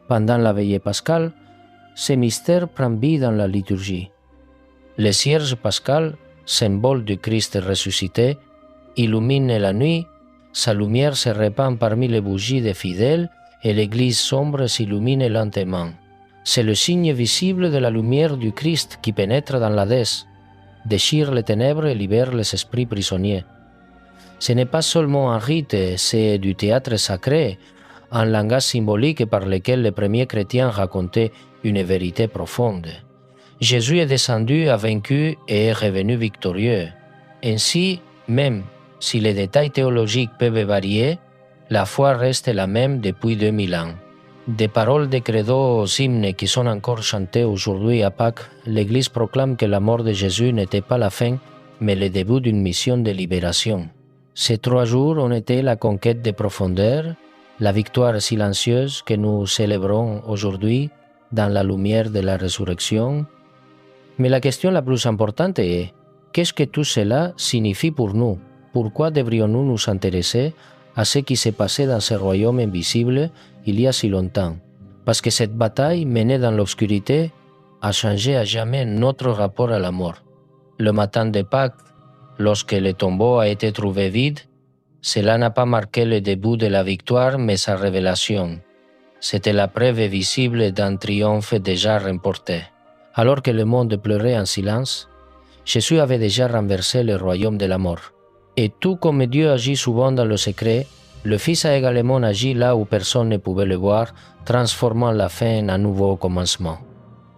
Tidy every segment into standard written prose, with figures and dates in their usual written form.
Pendant la veillée pascale, ce mystère prend vie dans la liturgie. Le cierge pascal, symbole du Christ ressuscité, illumine la nuit, sa lumière se répand parmi les bougies des fidèles et l'église sombre s'illumine lentement. C'est le signe visible de la lumière du Christ qui pénètre dans l'Hadès, déchire les ténèbres et libère les esprits prisonniers. Ce n'est pas seulement un rite, c'est du théâtre sacré, un langage symbolique par lequel les premiers chrétiens racontaient une vérité profonde. Jésus est descendu, a vaincu et est revenu victorieux. Ainsi, même si les détails théologiques peuvent varier, la foi reste la même depuis 2000 ans. Des paroles de credo aux hymnes qui sont encore chantées aujourd'hui à Pâques, l'Église proclame que la mort de Jésus n'était pas la fin, mais le début d'une mission de libération. Ces 3 jours ont été la conquête des profondeurs, la victoire silencieuse que nous célébrons aujourd'hui dans la lumière de la résurrection. Mais la question la plus importante est, qu'est-ce que tout cela signifie pour nous? Pourquoi devrions-nous nous intéresser à ce qui s'est passé dans ce royaume invisible il y a si longtemps? Parce que cette bataille menée dans l'obscurité a changé à jamais notre rapport à la mort. Le matin de Pâques, lorsque le tombeau a été trouvé vide, cela n'a pas marqué le début de la victoire, mais sa révélation. C'était la preuve visible d'un triomphe déjà remporté. Alors que le monde pleurait en silence, Jésus avait déjà renversé le royaume de la mort. Et tout comme Dieu agit souvent dans le secret, le Fils a également agi là où personne ne pouvait le voir, transformant la fin en un nouveau commencement.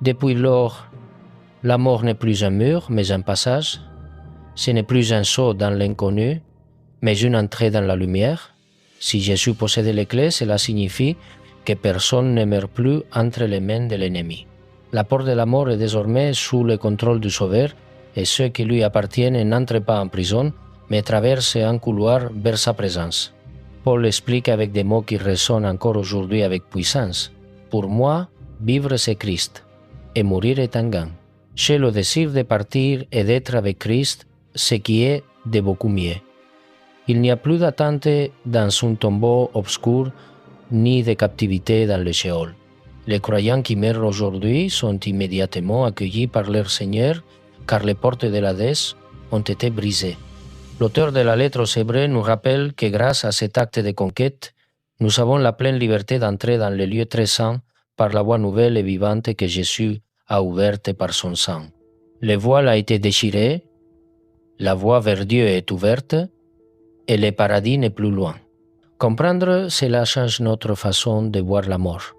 Depuis lors, la mort n'est plus un mur, mais un passage. Ce n'est plus un saut dans l'inconnu, mais une entrée dans la lumière. Si Jésus possédait les clés, cela signifie que personne ne meurt plus entre les mains de l'ennemi. La porte de la mort est désormais sous le contrôle du Sauveur, et ceux qui lui appartiennent n'entrent pas en prison, mais traversent un couloir vers sa présence. Paul explique avec des mots qui résonnent encore aujourd'hui avec puissance. Pour moi, vivre c'est Christ, et mourir est un gain. J'ai le désir de partir et d'être avec Christ, ce qui est de beaucoup mieux. Il n'y a plus d'attente dans un tombeau obscur, ni de captivité dans le Sheol. Les croyants qui meurent aujourd'hui sont immédiatement accueillis par leur Seigneur, car les portes de l'Hadès ont été brisées. L'auteur de la lettre aux Hébreux nous rappelle que grâce à cet acte de conquête, nous avons la pleine liberté d'entrer dans les lieux très saints par la voie nouvelle et vivante que Jésus a ouverte par son sang. Le voile a été déchiré, la voie vers Dieu est ouverte, et le paradis n'est plus loin. Comprendre cela change notre façon de voir la mort.